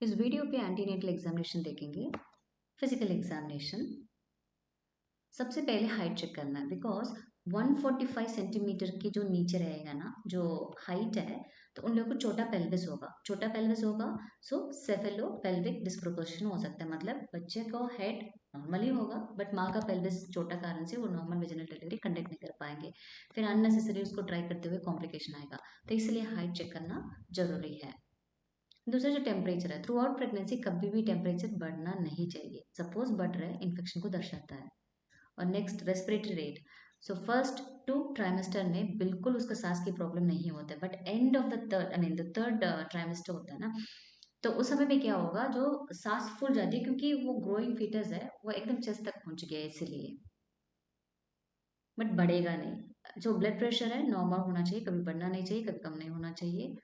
इस वीडियो पे antenatal examination देखेंगे। फिजिकल एग्जामिनेशन, सबसे पहले हाइट चेक करना है बिकॉज 145 सेंटीमीटर के जो नीचे रहेगा ना, जो हाइट है, तो उन लोगों को छोटा पेल्विस होगा। छोटा पेल्विस होगा सो सेफेलो पेल्विक डिस्प्रोपोर्शन हो सकता है। मतलब बच्चे को हेड नॉर्मली होगा बट माँ का पेल्विस छोटा कारण से वो नॉर्मल वेजिनल डिलीवरी कंडक्ट नहीं कर पाएंगे, फिर अननेसेसरी उसको ट्राई करते हुए कॉम्प्लिकेशन आएगा। तो इसलिए हाइट चेक करना जरूरी है। दूसरा जो टेम्परेचर है, थ्रू आउट प्रेगनेंसी कभी भी टेम्परेचर बढ़ना नहीं चाहिए। सपोज बढ़ रहा है इन्फेक्शन को दर्शाता है। और next respiratory rate. So first 2 trimester में बिल्कुल उसका सांस की प्रॉब्लम नहीं होता है, but end of the third I mean the third trimester होता है ना, तो उस समय में क्या होगा, जो सांस फूल जाती है क्योंकि वो ग्रोइंग फीटस है, वो एकदम चेस्ट तक पहुंच गया है इसीलिए, बट बढ़ेगा नहीं। जो ब्लड प्रेशर है नॉर्मल होना चाहिए, कभी बढ़ना नहीं चाहिए, कभी कम नहीं होना चाहिए।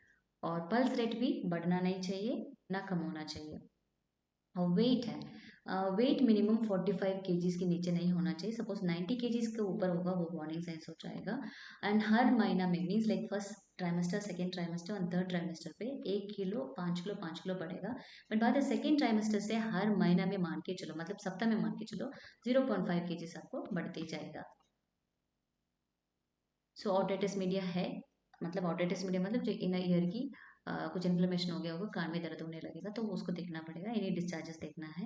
और पल्स रेट भी बढ़ना नहीं चाहिए, ना कम होना चाहिए। और वेट है, वेट मिनिमम 45 केजीज के नीचे नहीं होना चाहिए। सपोज 90 केजीज के ऊपर होगा वो वार्निंग साइंस हो जाएगा। एंड हर महीना में means like first trimester, second trimester और थर्ड ट्राइमेस्टर पे 1 किलो 5 किलो 5 किलो बढ़ेगा। बट बाद सेकेंड ट्राइमेस्टर से हर महीना में मान के चलो, मतलब सप्ताह में मान के चलो 0.5 केजीज आपको बढ़ते ही जाएगा। सो ऑटिटिस मीडिया है, मतलब ऑटिटिस मीडिया मतलब जो इनर ईयर की कुछ इन्फ्लेमेशन हो गया होगा, कान में दर्द होने लगेगा, तो उसको देखना पड़ेगा। इन्हीं डिस्चार्जेस देखना है।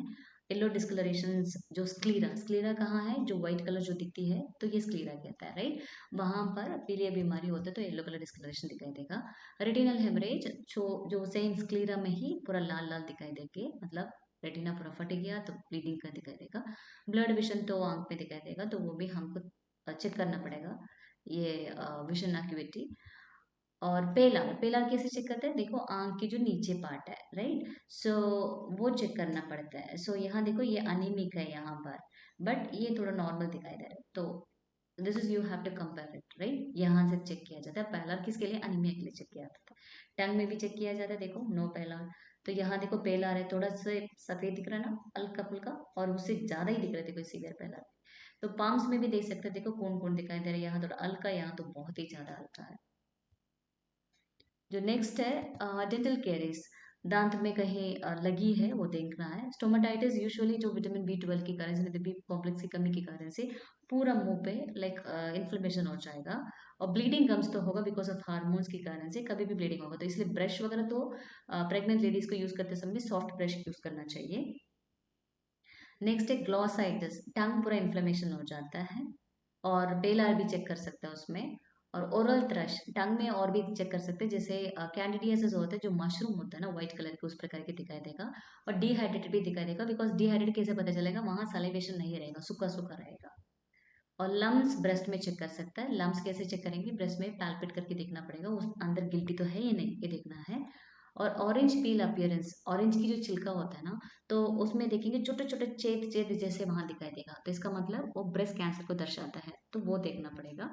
येलो डिस्कलरेशन, जो स्क्लीरा, स्क्लीरा कहाँ है, जो व्हाइट कलर जो दिखती है तो ये स्क्लीरा कहता है, राइट। वहां पर पीलिया बीमारी होता है तो येलो कलर डिस्कलरेशन दिखाई देगा। रेटिनल हेमरेज, जो सेम स्क्लीरा में ही पूरा लाल लाल दिखाई देंगे, मतलब रेटिना पूरा फट गया तो ब्लीडिंग का दिखाई देगा। ब्लड विजन तो आंख में दिखाई देगा, तो वो भी हमको चेक करना पड़ेगा, ये विजन एक्टिविटी। और पेलर, पेलर कैसे चेक करते हैं, देखो आंख की जो नीचे पार्ट है, राइट। सो वो चेक करना पड़ता है। सो यहाँ देखो ये अनीमिक है यहाँ पर, बट ये थोड़ा नॉर्मल दिखाई दे रहा है, तो this is you have to compare it, right. यहाँ से चेक किया जाता है। पेलर किसके लिए, अनीमिया के लिए चेक किया जाता है। टंग में भी चेक किया जाता है, देखो नो पेलर। तो यहाँ देखो पेलर है, थोड़ा सा सफेद दिख रहा है ना, हल्का फुल्का, और उससे ज्यादा ही दिख रहा है देखो सीवियर पेलर। तो पाम्स में भी देख सकते हैं, देखो कौन कौन दिखाई दे रहा है, यहाँ थोड़ा हल्का, यहाँ तो बहुत ही ज्यादा हल्का है। जो नेक्स्ट है डेंटल कैरीज, दांत में कहीं लगी है वो देखना है। स्टोमाटाइटिस यूजुअली जो विटामिन B12 के कारण से, बी कॉम्प्लेक्स की कमी के कारण से पूरा मुंह पे लाइक इन्फ्लेमेशन हो जाएगा। और ब्लीडिंग गम्स तो होगा बिकॉज ऑफ हार्मोन्स के कारण से, कभी भी ब्लीडिंग होगा, तो इसलिए ब्रश वगैरह तो प्रेग्नेंट लेडीज को यूज करते समय सॉफ्ट ब्रश यूज करना चाहिए। नेक्स्ट है ग्लॉसाइटिस, टंग पूरा इन्फ्लेमेशन हो जाता है। और पेलर भी चेक कर सकते हैं उसमें। और ओरल थ्रश, टंग में और भी चेक कर सकते हैं, जैसे कैंडिडियासिस होता है, जो मशरूम होता है ना व्हाइट कलर के, उस प्रकार के दिखाई देगा। और डिहाइड्रेटेड भी दिखाई देगा, बिकॉज डिहाइड्रेट कैसे पता चलेगा, वहां सलाइवेशन नहीं रहेगा, सूखा सूखा रहेगा। और लम्स ब्रेस्ट में चेक कर सकता है। लम्स कैसे चेक करेंगे, ब्रेस्ट में पैल्पेट करके देखना पड़ेगा, उस अंदर गिल्टी तो है या नहीं, ये देखना है। और ऑरेंज पील अपीयरेंस, ऑरेंज की जो छिलका होता है ना, तो उसमें देखेंगे छोटे छोटे छेद छेद जैसे वहां दिखाई देगा, तो इसका मतलब वो ब्रेस्ट कैंसर को दर्शाता है, तो वो देखना पड़ेगा।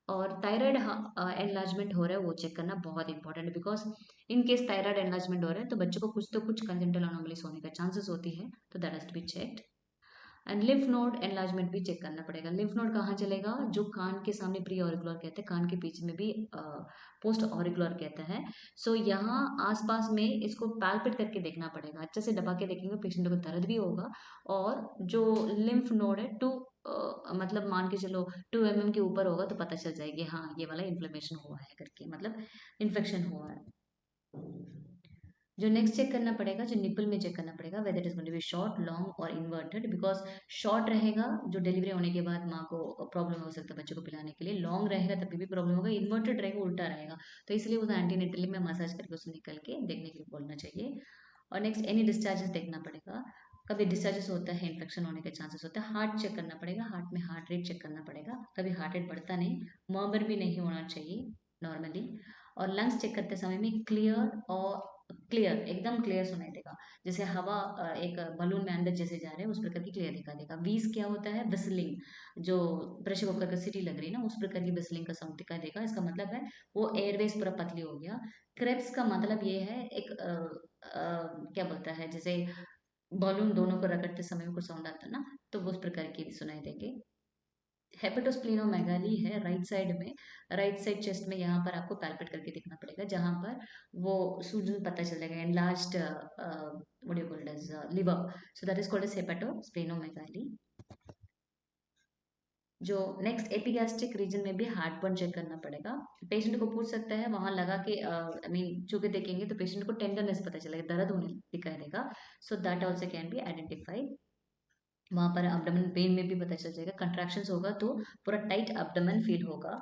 और थायराइड एनलार्जमेंट हो रहा है वो चेक करना बहुत इंपॉर्टेंट है, because in case thyroid enlargement हो रहा है तो बच्चों को कुछ तो कुछ कंजेंटल अनोमलीज होने का चांसेस होती है, तो that has to be checked. And lymph node enlargement भी चेक करना पड़ेगा। लिम्फ नोड कहाँ चलेगा, जो कान के सामने प्री ऑरिकुलर कहते हैं, कान के पीछे में भी पोस्ट ऑरिकुलर कहता है। सो यहाँ आसपास में इसको पैल्पेट करके देखना पड़ेगा, अच्छे से दबा के देखेंगे, पेशेंट को दर्द भी होगा। और जो लिम्फ नोड है मतलब मान के चलो 2 mm के ऊपर होगा तो पता चल जाएगी, हाँ ये वाला इन्फ्लेमेशन हुआ है करके, मतलब इन्फेक्शन हुआ है। जो नेक्स्ट चेक करना पड़ेगा, जो निपल में चेक करना पड़ेगा, whether it is going to be short, long और इन्वर्टेड। बिकॉज शॉर्ट रहेगा जो डिलीवरी होने के बाद माँ को प्रॉब्लम हो सकता है बच्चों को पिलाने के लिए, लॉन्ग रहेगा तभी भी प्रॉब्लम होगा, इन्वर्टेड रहेगा उल्टा रहेगा, तो इसलिए उस एंटीनेटली में मसाज करके उसे निकल के देखने के लिए बोलना चाहिए। और नेक्स्ट एनी डिस्चार्जेस देखना पड़ेगा, कभी डिस्चार्जेस होता है इन्फेक्शन होने के चांसेस होता है। हार्ट चेक करना पड़ेगा, हार्ट में हार्ट रेट चेक करना पड़ेगा, कभी हार्ट रेट बढ़ता नहीं, मर्मर भी नहीं होना चाहिए नॉर्मली। और लंग्स चेक करते समय में क्लियर, और क्लियर एकदम क्लियर सुनाई देगा, जैसे हवा एक बलून में अंदर जैसे जा रहे हैं उस प्रकार की क्लियर दिखा देगा। वीज क्या होता है, विस्लिंग, जो प्रेशर कुकर का सीटी लग रही है ना, उस प्रकार की विस्लिंग का साउंड दिखाई देगा, इसका मतलब है वो एयरवेज पूरा पतली हो गया। क्रेप्स का मतलब ये है एक क्या बोलता है, जैसे बॉलून दोनों को रगड़ते समय में कुछ साउंड आता है ना, तो वो उस प्रकार की भी सुनाई देंगे। हेपेटोस्प्लीनोमेगाली है राइट साइड में, राइट साइड चेस्ट में, यहाँ पर आपको पैल्पेट करके देखना पड़ेगा, जहाँ पर वो सूजन पता चल जाएगा, enlarged what you called as liver, so that is called as hepatosplenomegaly. जो नेक्स्ट एपिगैस्ट्रिक रीजन में भी हार्टबर्न चेक करना पड़ेगा। पेशेंट को पूछ सकता है, वहां लगा के आई मीन छू के देखेंगे तो पेशेंट को टेंडरनेस पता चलेगा, दर्द होने दिखाई देगा, so that also can be identified. वहां पर एब्डोमेन पेन में भी पता चल जाएगा, कंट्रैक्शंस होगा तो पूरा टाइट एब्डोमेन फील होगा।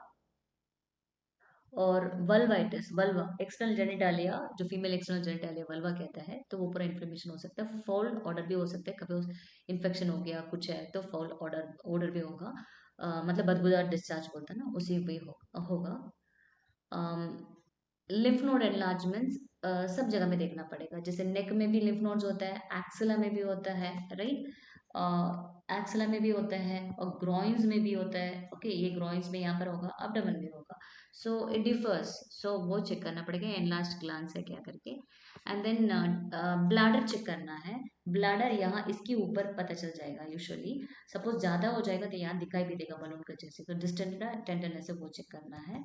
और वल्वाइटिस, वल्वा एक्सटर्नल जेनिटालिया, जो फीमेल एक्सटर्नल जेनिटालिया वल्वा कहता है, तो वो पूरा इन्फ्लेमेशन हो सकता है, फाउल ऑर्डर भी हो सकता है, कभी इन्फेक्शन हो गया कुछ है तो फाउल ऑर्डर ऑर्डर भी होगा, मतलब बदबूदार डिस्चार्ज बोलता है ना, उसी भी होगा। लिम्फ नोड एनलार्जमेंट्स सब जगह में देखना पड़ेगा, जैसे नेक में भी लिम्फ नोड्स होता है, एक्सिला में भी होता है, राइट, एक्सिला में भी होता है और ग्रॉइंस में भी होता है, ओके, ये ग्रॉइंस में यहाँ पर होगा, अब्डोमेन में होगा, सो इट डिफर्स, सो वो चेक करना पड़ेगा एनलार्ज्ड ग्लैंड्स है क्या करके। एंड देन ब्लैडर चेक करना है, ब्लैडर यहाँ इसके ऊपर पता चल जाएगा यूजुअली, सपोज ज्यादा हो जाएगा तो यहाँ दिखाई भी देगा बलून का जैसे, तो डिस्टेंट टेंडरनेस है वो चेक करना है।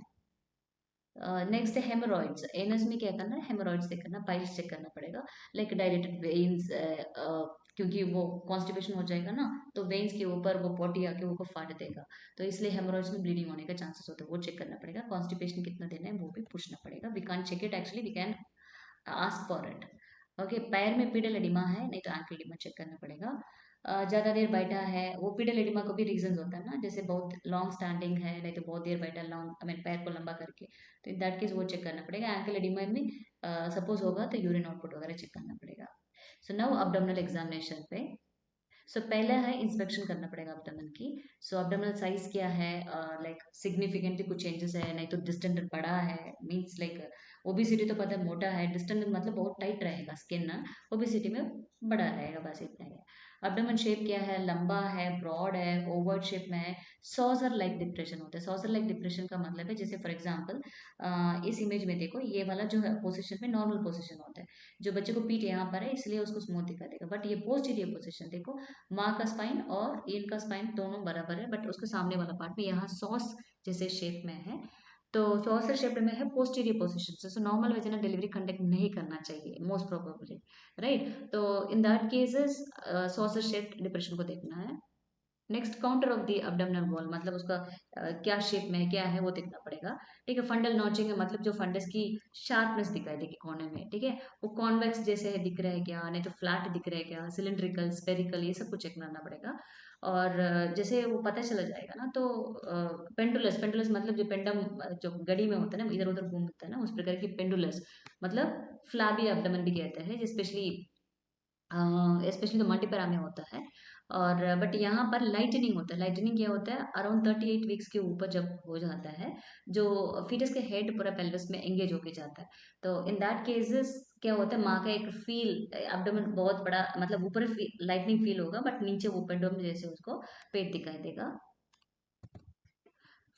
नेक्स्ट है हेमोरॉइड्स, एनस में क्या करना है, हेमोरॉइड्स चेक करना, पाइल्स चेक करना पड़ेगा, लाइक डायलेटेड वेन्स, क्योंकि वो कॉन्स्टिपेशन हो जाएगा ना, तो वेन्स के ऊपर वो पॉटी आके वो फाड़ देगा, तो इसलिए हेमोरॉइड्स में ब्लीडिंग होने का चांसेस होता है, वो चेक करना पड़ेगा। कॉन्स्टिपेशन कितना देना है वो भी पूछना पड़ेगा, we can check it actually, we can ask for it. Okay, पैर में पीडल एडिमा है नहीं तो एंकल एडिमा चेक करना पड़ेगा। ज़्यादा देर बैठा है, वो पीडल एडिमा को भी रीजंस होता है ना, जैसे बहुत लॉन्ग स्टैंडिंग है नहीं तो बहुत देर बैठा लॉन्ग, आई मीन पैर को लंबा करके, तो इन दैट केस वो चेक करना पड़ेगा। एंकल एडिमा में सपोज होगा तो यूरिन आउटपुट वगैरह चेक करना पड़ेगा। सो नाउ अब्डोमिनल एग्जामिनेशन पे, सो पहला है इंस्पेक्शन करना पड़ेगा अब्डोमेन की। सो अब्डोमिनल साइज क्या है, लाइक सिग्निफिकेंटली कुछ चेंजेस है नहीं तो डिस्टेंट बड़ा है, मीन्स लाइक ओबिसिटी तो पता है मोटा है, डिस्टेंट मतलब बहुत टाइट रहेगा स्किन ना, ओबिसिटी में बड़ा रहेगा, बस इतना ही है। अब्डोमेन शेप क्या है, लंबा है, ब्रॉड है, ओवर्ड शेप में है, सॉसर लाइक डिप्रेशन होता है। सॉसर लाइक डिप्रेशन का मतलब है, जैसे फॉर एग्जाम्पल इस इमेज में देखो, ये वाला जो है पोजिशन में नॉर्मल पोजिशन होता है, जो बच्चे को पीठ यहाँ पर है इसलिए उसको स्मूथ दिखा देगा, बट ये पोस्टीरियर पोजिशन देखो, माँ का स्पाइन और इनका स्पाइन दोनों बराबर है, बट उसके सामने वाला पार्ट में यहाँ सॉस जैसे शेप में है, तो सॉसर शेप में है पोस्टीरियर पोजीशन से, so normal vaginal delivery conduct नहीं करना चाहिए मोस्ट प्रोबेबली, राइट, तो in that cases saucer shape depression को देखना है। Next counter of the abdominal wall, मतलब उसका क्या शेप में है क्या है वो देखना पड़ेगा, ठीक है। फंडल नॉचिंग है, मतलब जो फंडस की शार्पनेस दिखाई देगी कोने में, ठीक है, वो कॉन्वेक्स जैसे है दिख रहा है क्या, नहीं तो फ्लैट दिख रहा है क्या, सिलिंड्रिकल स्पेरिकल, ये सब कुछ चेक करना पड़ेगा। और जैसे वो पता चला जाएगा ना, तो पेंडुलस, पेंडुलस मतलब जो पेंडम जो गड़ी में होता है ना, इधर उधर घूमता है ना, उस प्रकार की पेंडुलस, मतलब फ्लैबी एब्डोमेन भी कहते हैं, स्पेशली स्पेशली तो मल्टीपैरा में होता है। और बट यहाँ पर लाइटनिंग होता है, लाइटनिंग क्या होता है, अराउंड 38 वीक्स के ऊपर जब हो जाता है, जो फीटस के हेड पूरा पेल्विस में एंगेज होके जाता है, तो इन दैट केसेस क्या होता है, माँ का एक फील एब्डोमेन बहुत बड़ा, मतलब ऊपर लाइटनिंग फील होगा, बट नीचे वो पेंडुलम जैसे उसको पेट दिखाई देगा।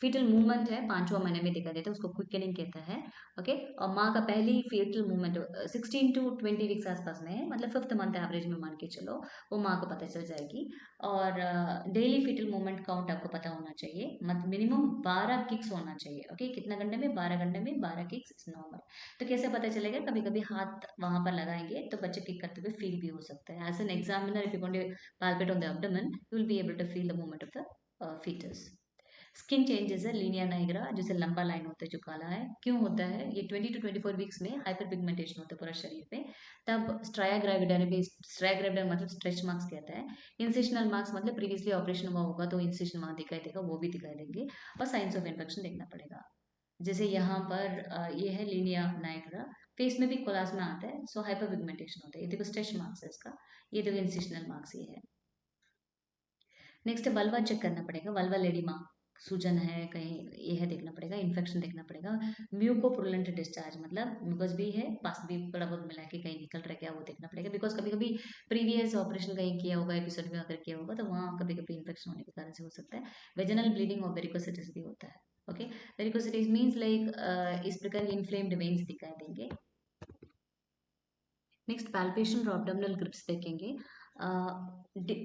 फीटल मूवमेंट है, 5वां महीने में दिखाई देता है, उसको क्विकनिंग कहता है, ओके। और माँ का पहली फीटल मूवमेंट 16 to 20 वीक्स आसपास में है, मतलब 5th मंथ एवरेज में मान के चलो, वो माँ को पता चल जाएगी। और डेली फीटल मूवमेंट काउंट आपको पता होना चाहिए, मतलब मिनिमम 12 किक्स होना चाहिए, ओके, कितना घंटे में, 12 घंटे में 12 किक्स इज नॉर्मल। तो कैसे पता चलेगा, कभी कभी हाथ वहां पर लगाएंगे तो बच्चे किक करते हुए फील भी हो सकता है, as an examiner if you want to palpate on the abdomen, you will be able to feel the movement of the fetus. Skin changes है, लीनिया नाइग्रा, जैसे लंबा लाइन होता है जो काला है, क्यों होता है, ये 20 to 24 वीक्स में हाइपर पिगमेंटेशन होता है पूरा शरीर पे, तब स्ट्राया ग्रेविडा भी, स्ट्राया ग्रेविडा मतलब स्ट्रेच मार्क्स कहता है, इंसिशनल मार्क्स मतलब प्रीवियसली ऑपरेशन हुआ होगा तो इंसिशन मार्क दिखाई देगा, वो भी दिखाई देंगे, और साइंस ऑफ इन्फेक्शन देखना पड़ेगा। जैसे यहाँ पर ये है लीनिया नाइग्रा, फेस में भी कोलाज में आता है, सो हाइपर पिगमेंटेशन होता है, ये देखो स्ट्रेच मार्क्स है इसका, ये देखो इंसिशनल मार्क्स ये है। नेक्स्ट वल्वा चेक करना पड़ेगा, वल्वा लेडिमा, सूजन है कहीं, ये है देखना पड़ेगा, इन्फेक्शन देखना पड़ेगा। म्यूकोपुरुलेंट डिस्चार्ज मतलब म्यूकस भी है, पास भी थोड़ा बहुत मिला के कहीं निकल रहा है क्या वो देखना पड़ेगा, बिकॉज कभी कभी प्रीवियस ऑपरेशन कहीं किया होगा, एपिसोड में अगर किया होगा तो वहाँ कभी कभी इन्फेक्शन होने के कारण से हो सकता है। वेजिनल ब्लीडिंग और वेरिकोसिटिस भी होता है, ओके। वेरिकोसिटिस मीन्स लाइक इस प्रकार इन्फ्लेम्ड वेन्स दिखाई देंगे। नेक्स्ट पैल्पेशन और abdominal ग्रिप्स देखेंगे।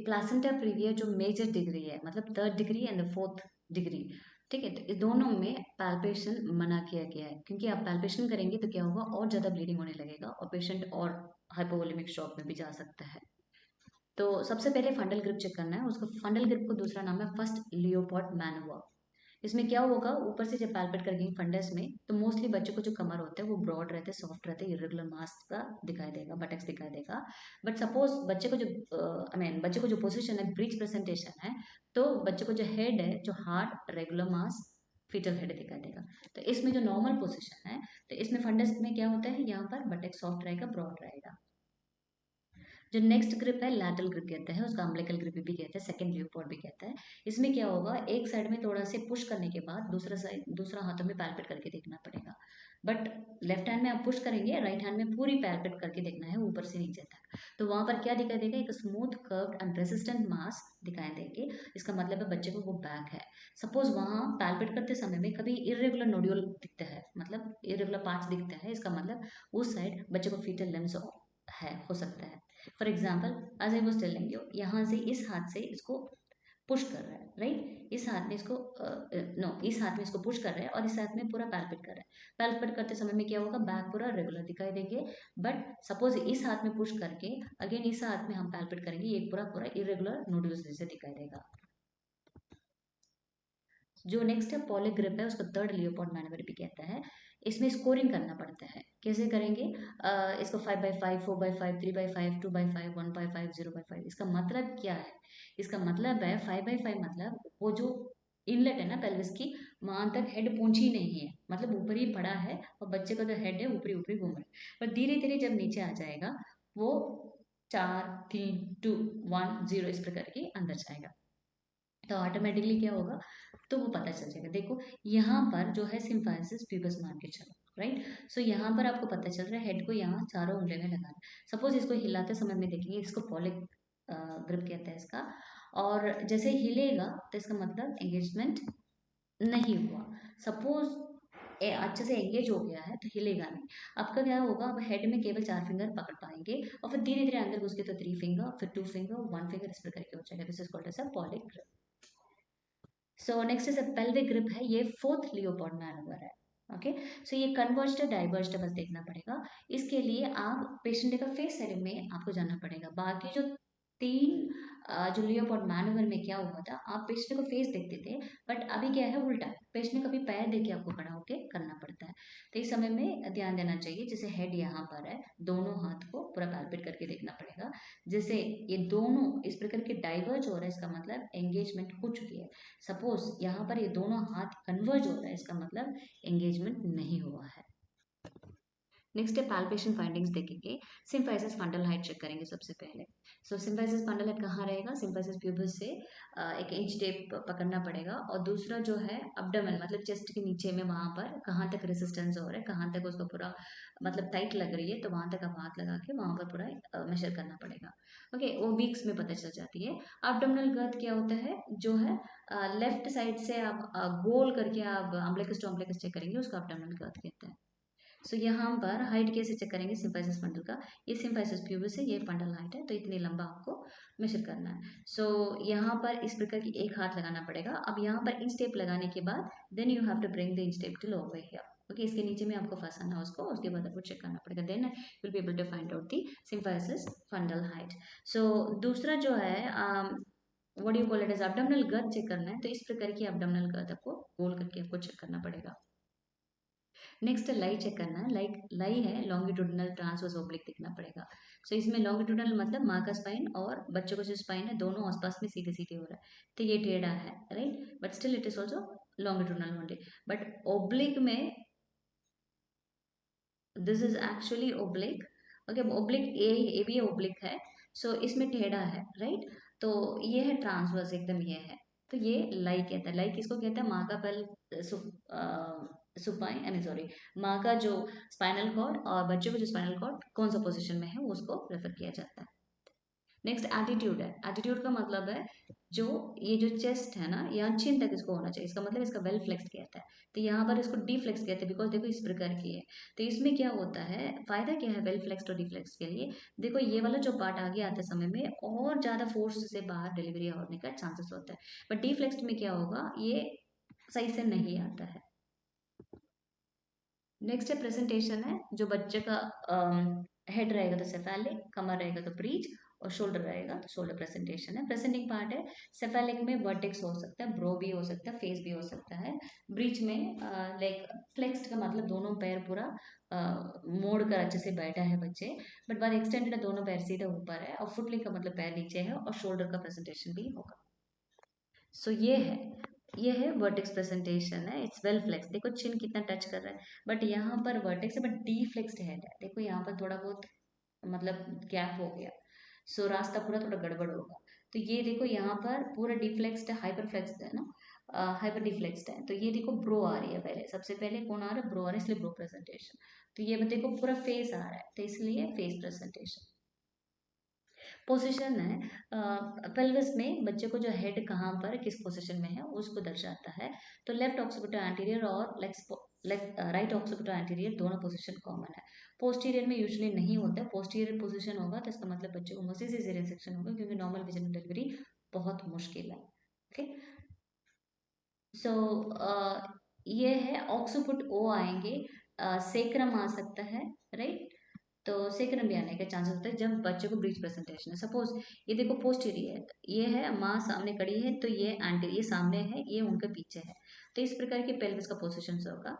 प्लासेंटा प्रीविया जो मेजर डिग्री है, मतलब 3rd degree and 4th degree. ठीक है, तो इस दोनों में पैल्पेशन मना किया गया है, क्योंकि आप पैल्पेशन करेंगे तो क्या होगा, और ज़्यादा ब्लीडिंग होने लगेगा और पेशेंट और हाइपोवोलेमिक शॉक में भी जा सकता है। तो सबसे पहले फंडल ग्रिप चेक करना है उसको। फंडल ग्रिप को दूसरा नाम है फर्स्ट लियोपोल्ड मैनोवर। इसमें क्या होगा, ऊपर से जब पैल्पेट करेंगे फंडस में तो मोस्टली बच्चों को जो कमर होता है वो ब्रॉड रहते हैं, सॉफ्ट रहते हैं, इरेगुलर मास का दिखाई देगा, बटक्स दिखाई देगा। बट सपोज बच्चे को जो बच्चे को जो पोजीशन है ब्रिज प्रेजेंटेशन है, तो बच्चे को जो हेड है, जो हार्ड रेगुलर मास फीटल हेड दिखाई देगा। तो इसमें जो नॉर्मल पोजीशन है, तो इसमें फंडस में क्या होता है, यहाँ पर बटक सॉफ्ट रहेगा, ब्रॉड रहेगा। जो नेक्स्ट ग्रिप है लैटरल ग्रिप कहते हैं, उसका अम्बिलिकल ग्रिप भी कहते हैं, सेकंड ल्यूपॉड भी कहता है। इसमें क्या होगा, एक साइड में थोड़ा से पुश करने के बाद दूसरा साइड, दूसरा हाथों में पैल्पेट करके देखना पड़ेगा। बट लेफ्ट हैंड में आप पुश करेंगे, राइट हैंड में पूरी पैल्पेट करके देखना है ऊपर से नीचे तक। तो वहां पर क्या दिखाई देगा, एक स्मूथ कर्व्ड एंड रेसिस्टेंट मास दिखाई देंगे। इसका मतलब है बच्चे को वो बैक है। सपोज वहां पैल्पेट करते समय में कभी इरेगुलर नोड्यूल दिखता है, मतलब इरेगुलर पार्ट्स दिखता है, इसका मतलब उस साइड बच्चे को फीटल लिम्स है, हो सकता है। For example, as I was telling you, यहाँ से इस हाथ से इसको पुश कर रहा है, राइट, इस हाथ में इसको नो इस हाथ में इसको पुश कर रहा है और इस हाथ में पूरा पैल्पेट कर रहा है। पैल्पेट करते समय में क्या होगा, बैक पूरा रेगुलर दिखाई देंगे। बट सपोज इस हाथ में पुश करके अगेन इस हाथ में हम पैल्पेट करेंगे, ये पूरा पूरा इरेगुलर नोडल्स जैसे दिखाई देगा। जो नेक्स्ट है पॉली ग्रिप है, उसको थर्ड लियोपोल्ड मैनोवर भी कहता है। इसमें स्कोरिंग करना पड़ता है। कैसे करेंगे, इसको 5/5, 4/5, 3/5, 2/5, 1/5, 0/5। इसका मतलब क्या है, इसका मतलब है 5/5 मतलब वो जो इनलेट है ना पेल्विस की, वहां तक हेड पहुंची नहीं है, मतलब ऊपर ही पड़ा है और बच्चे का जो हेड है ऊपरी ऊपरी घूम रहा है। पर धीरे धीरे जब नीचे आ जाएगा वो 4, 3, 2, 1, 0 इस प्रकार के अंदर जाएगा, तो ऑटोमेटिकली क्या होगा, तो वो पता चल जाएगा। देखो यहाँ पर जो है सिम्फाइसिस प्यूबस मान के चलो, राइट। सो यहाँ पर आपको पता चल रहा है हेड को यहाँ चारों उंगली में लगाना। सपोज इसको हिलाते समय में देखेंगे, इसको पॉलिक ग्रिप कहते हैं इसका। और जैसे हिलेगा तो इसका मतलब एंगेजमेंट नहीं हुआ। सपोज अच्छे से एंगेज हो गया है तो हिलेगा नहीं। आपका क्या होगा, अब हेड में केवल 4 फिंगर पकड़ पाएंगे और फिर धीरे धीरे अंदर घुस के तो 3 फिंगर, फिर 2 फिंगर, 1 फिंगर इस प्रकार के हो जाएगा। This is called as a Pawlik grip. So next is a pelvic grip है, ये फोर्थ लियोपोल्ड मैनोवर है। ओके, सो ये कन्वर्ज्ड डाइवर्ज्ड बस देखना पड़ेगा। इसके लिए आप पेशेंट का फेस सेटिंग में आपको जाना पड़ेगा। बाकी जो तीन जो लियोपोल्ड मैनोवर में क्या हुआ था, आप पेशेंट को फेस देखते थे, बट अभी क्या है उल्टा, पेशेंट कभी पैर देख के आपको खड़ा होके करना पड़ता है। तो इस समय में ध्यान देना चाहिए, जैसे हेड यहाँ पर है, दोनों हाथ को पूरा पैल्पेट करके देखना पड़ेगा। जैसे ये दोनों इस प्रकार के डाइवर्ज हो रहा है, इसका मतलब एंगेजमेंट हो चुकी है। सपोज यहाँ पर ये दोनों हाथ कन्वर्ज हो रहा है, इसका मतलब एंगेजमेंट नहीं हुआ है। नेक्स्ट है पैल्पेशन फाइंडिंग्स देखेंगे। सिम्फाइसिस फंडल हाइट चेक करेंगे सबसे पहले। सो सिम्फाइसिस फंडल हाइट कहाँ रहेगा, सिम्फाइसिस प्यूबिस से एक इंच टेप पकड़ना पड़ेगा। और दूसरा जो है अब्डोमेन, मतलब चेस्ट के नीचे में वहाँ पर कहाँ तक रेसिस्टेंस हो रहा है, कहाँ तक उसको पूरा मतलब टाइट लग रही है, तो वहाँ तक आप हाथ लगा के वहाँ पर पूरा मेजर करना पड़ेगा। ओके, वो वीक्स में पता चल जाती है। अब्डोमिनल गर्थ क्या होता है, जो है लेफ्ट साइड से आप गोल करके आप अम्बलिकस टू अम्बलिकस चेक करेंगे, उसको अब्डोमिनल गर्थ कहते हैं। सो यहाँ पर हाइट कैसे चेक करेंगे, सिम्फाइसिस फंडल का, ये सिम्फाइसिस प्यूबिस है, ये फंडल हाइट है, तो इतनी लंबा आपको मेजर करना है। सो यहाँ पर इस प्रकार की एक हाथ लगाना पड़ेगा। अब यहाँ पर इंच टेप लगाने के बाद then you have to bring the inch tape to over here. Okay, इसके नीचे में आपको फंसाना है उसको, उसके बाद आपको चेक करना पड़ेगा, then you will be able to find out the symphysis fundal height. So दूसरा जो है what you call it as abdominal girth check करना है, तो इस प्रकार की एब्डोमिनल गर्थ आपको गोल करके आपको चेक करना पड़ेगा। नेक्स्ट लाई चेक करना है, लाइक लाई है लॉन्गिट्यूडनल ट्रांसवर्स ओब्लिक दिखना पड़ेगा। सो इसमें लॉन्गिट्यूडनल मतलब माँ का स्पाइन और बच्चों का जो स्पाइन है दोनों आसपास में सीधे सीधे हो रहा है, तो ये टेढ़ा है, right, but still it is also longitudinal only. But oblique में this is actually oblique. Okay, oblique A भी ओब्लिक है। सो इसमें टेढ़ा है, राइट। तो ये है ट्रांसवर्स एकदम, ये है। तो ये लाई कहता है। लाई किसको कहता है, माँ का पल सुपाइन, आई मीन सॉरी, माँ का जो स्पाइनल कॉर्ड और बच्चों का जो स्पाइनल कॉर्ड कौन सा पोजीशन में है वो उसको रेफर किया जाता है। नेक्स्ट एटीट्यूड है। एटीट्यूड का मतलब है जो ये जो चेस्ट है ना, यहाँ चिन तक इसको होना चाहिए, इसका मतलब इसका वेल फ्लेक्स कहता है। तो यहाँ पर इसको डी फ्लेक्स कहते हैं, बिकॉज देखो इस प्रकार की है। तो इसमें क्या होता है, फायदा क्या है वेल फ्लेक्स और डी फ्लेक्स के लिए, देखो ये वाला जो पार्ट आगे आते समय में और ज्यादा फोर्स से बाहर डिलीवरी होने का चांसेस होता है, बट डी फ्लेक्स में क्या होगा, ये सही से नहीं आता है। नेक्स्ट है प्रेजेंटेशन है, जो बच्चे का हेड रहेगा तो सेफेलिक, कमर रहेगा तो ब्रीच, और शोल्डर रहेगा तो शोल्डर प्रेजेंटेशन है। प्रेजेंटिंग पार्ट है, सेफेलिक में वर्टेक्स हो सकता है, ब्रो भी हो सकता है, फेस भी हो सकता है। ब्रीच में लाइक फ्लेक्स्ड का मतलब दोनों पैर पूरा मोड़ कर अच्छे से बैठा है बच्चे, बट बाद एक्सटेंडेड है, दोनों पैर सीधे ऊपर है, और फुटलिंग का मतलब पैर नीचे है, और शोल्डर का प्रेजेंटेशन भी होगा। सो ये है वर्टेक्स प्रेजेंटेशन है, इट्स वेल फ्लेक्स, देखो चिन कितना टच कर रहा है, बट यहाँ पर वर्टेक्स है बट डी फ्लेक्स्ड हेड है, देखो यहाँ पर थोड़ा बहुत मतलब गैप हो गया, सो रास्ता पूरा थोड़ा गड़बड़ होगा। तो ये देखो यहाँ पर पूरा डिफ्लेक्स्ड है, हाइपर फ्लेक्स्ड है ना, हाइपर डिफ्लेक्स्ड है। तो ये देखो ब्रो आ रही है, पहले सबसे पहले कौन आ रहा है, ब्रो आ रहा है, इसलिए ब्रो प्रेजेंटेशन। तो ये देखो पूरा फेस आ रहा है, तो इसलिए फेस प्रेजेंटेशन। पोजीशन है, पेल्विस में बच्चे को जो हेड कहाँ पर किस पोजीशन में है उसको दर्शाता है। तो लेफ्ट ऑक्सीपिटल एंटीरियर और लेफ्ट राइट ऑक्सीपिटल एंटीरियर दोनों पोजीशन कॉमन है। पोस्टीरियर में यूजुअली नहीं होता है, पोस्टीरियर पोजीशन होगा तो इसका मतलब बच्चे को मस्तिष्क सीजेरियन सेक्शन होगा, क्योंकि नॉर्मल विजन डिलीवरी बहुत मुश्किल है। ओके, सो ये है ऑक्सीपुट ओ आएंगे, सेक्रम आ सकता है, राइट। तो सेकंड भी आने के चांसेस होते हैं जब बच्चे को ब्रीच प्रेजेंटेशन है। सपोज ये देखो पोस्टीरियर, ये है माँ सामने खड़ी है, तो ये एंटी, ये सामने है, ये उनके पीछे है, तो इस प्रकार के पेल्विस का पोजीशन होगा,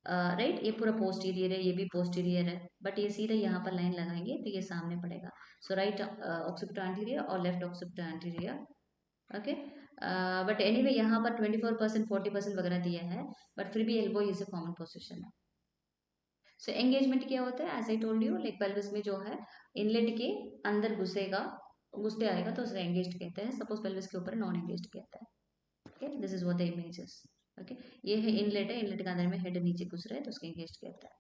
राइट। ये पूरा पोस्टीरियर है, ये भी पोस्टीरियर है, बट ये सीधे यहाँ पर लाइन लगाएंगे तो ये सामने पड़ेगा। सो राइट ऑक्सीपिटल एंटीरियर और left occipital anterior, okay. But anyway यहाँ पर 24% 40% वगैरह दिया है, बट फिर भी elbow is a common position है। सो एंगेजमेंट क्या होता है, as I told you, like pelvis में जो है इनलेट के अंदर घुसेगा, घुसते आएगा तो उसे एंगेज्ड कहते हैं। सपोज पेल्विस के ऊपर नॉन एंगेज्ड कहता है। Okay, this is what the image is. Okay, ये है इनलेट है, इनलेट के अंदर में हेड नीचे घुस रहा है तो उसको एंगेज्ड कहता है।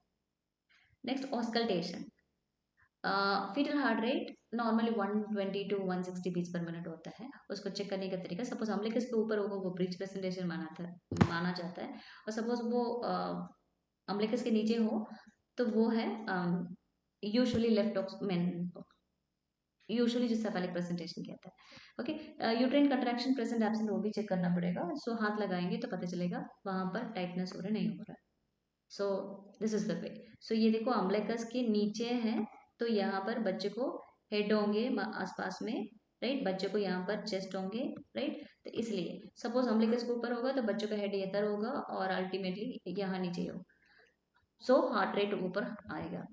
Next auscultation, foetal heart rate normally 120 to 160 beats per minute होता है। उसको चेक करने का तरीका, सपोज अम्बिलिकस के ऊपर होगा वो ब्रीच प्रेजेंटेशन माना जाता है, और सपोज वो अम्बिलिकस के नीचे हो तो वो है यूजुअली लेफ्ट मेन, यूजुअली जो सेफेलिक प्रेजेंटेशन कहता है। Okay, uterine contraction present absent वो भी चेक करना पड़ेगा। सो हाथ लगाएंगे तो पता चलेगा वहां पर टाइटनेस हो रहा है नहीं हो रहा है। So this is the way. So ये देखो अम्बिलिकस के नीचे है, तो यहाँ पर बच्चे को हेड होंगे आसपास में, राइट। बच्चे को यहाँ पर चेस्ट होंगे, राइट। तो इसलिए सपोज अम्बिलिकस के ऊपर होगा तो बच्चों का हेड इधर होगा और अल्टीमेटली यहाँ नीचे हो, सो हार्ट रेट ऊपर आएगा।